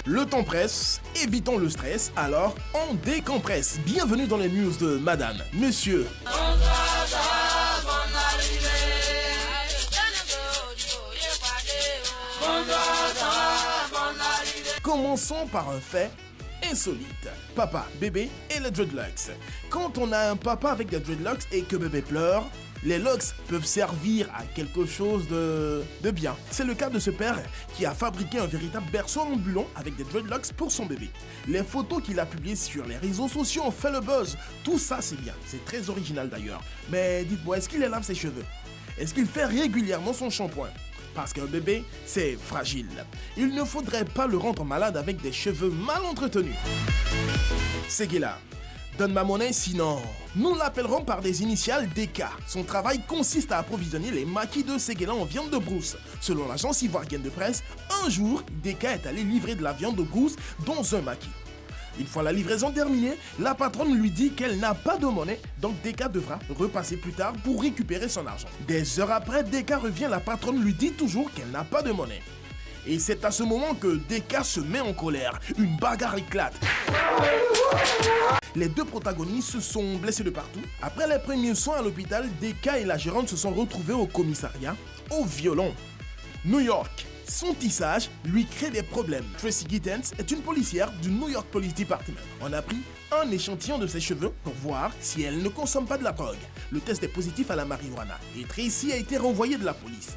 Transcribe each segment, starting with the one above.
Le temps presse, évitons le stress, alors on décompresse. Bienvenue dans les news de Madame, Monsieur. Commençons par un fait insolite. Papa, bébé et les dreadlocks. Quand on a un papa avec des dreadlocks et que bébé pleure, les locks peuvent servir à quelque chose de bien. C'est le cas de ce père qui a fabriqué un véritable berceau ambulant avec des dreadlocks pour son bébé. Les photos qu'il a publiées sur les réseaux sociaux ont fait le buzz. Tout ça c'est bien, c'est très original d'ailleurs. Mais dites-moi, est-ce qu'il lave ses cheveux? Est-ce qu'il fait régulièrement son shampoing? Parce qu'un bébé, c'est fragile. Il ne faudrait pas le rendre malade avec des cheveux mal entretenus. Seguela. Donne ma monnaie sinon. Nous l'appellerons par des initiales DK. Son travail consiste à approvisionner les maquis de Seguela en viande de brousse. Selon l'agence ivoirienne de presse, un jour, DK est allé livrer de la viande de brousse dans un maquis. Une fois la livraison terminée, la patronne lui dit qu'elle n'a pas de monnaie, donc DK devra repasser plus tard pour récupérer son argent. Des heures après, DK revient, la patronne lui dit toujours qu'elle n'a pas de monnaie. Et c'est à ce moment que DK se met en colère. Une bagarre éclate. Les deux protagonistes se sont blessés de partout. Après les premiers soins à l'hôpital, DK et la gérante se sont retrouvés au commissariat au violon. New York. Son tissage lui crée des problèmes. Tracy Gittens est une policière du New York Police Department. On a pris un échantillon de ses cheveux pour voir si elle ne consomme pas de la drogue. Le test est positif à la marijuana et Tracy a été renvoyée de la police.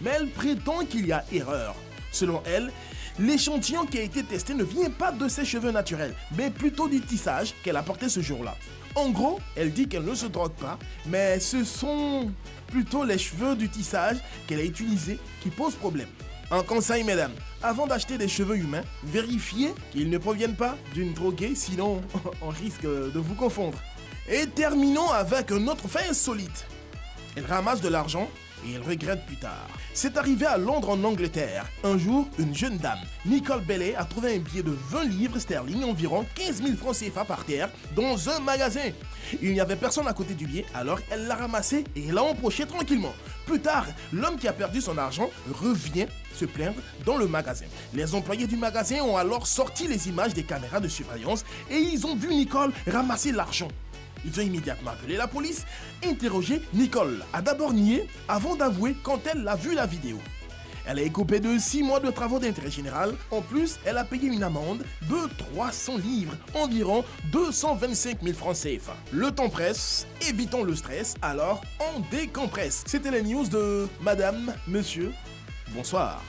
Mais elle prétend qu'il y a erreur. Selon elle, l'échantillon qui a été testé ne vient pas de ses cheveux naturels, mais plutôt du tissage qu'elle a porté ce jour-là. En gros, elle dit qu'elle ne se drogue pas, mais ce sont plutôt les cheveux du tissage qu'elle a utilisés qui posent problème. Un conseil, mesdames, avant d'acheter des cheveux humains, vérifiez qu'ils ne proviennent pas d'une droguée, sinon on risque de vous confondre. Et terminons avec un autre fait insolite. Elle ramasse de l'argent et elle regrette plus tard. C'est arrivé à Londres en Angleterre. Un jour, une jeune dame, Nicole Bailey, a trouvé un billet de 20 livres sterling, environ 15 000 francs CFA par terre, dans un magasin. Il n'y avait personne à côté du billet, alors elle l'a ramassé et l'a empoché tranquillement. Plus tard, l'homme qui a perdu son argent revient se plaindre dans le magasin. Les employés du magasin ont alors sorti les images des caméras de surveillance et ils ont vu Nicole ramasser l'argent. Ils ont immédiatement appelé la police. Interrogée, Nicole a d'abord nié avant d'avouer quand elle a vu la vidéo. Elle est écopée de 6 mois de travaux d'intérêt général. En plus, elle a payé une amende de 300 livres, environ 225 000 francs CFA. Le temps presse, évitons le stress, alors on décompresse. C'était les news de Madame, Monsieur. Bonsoir.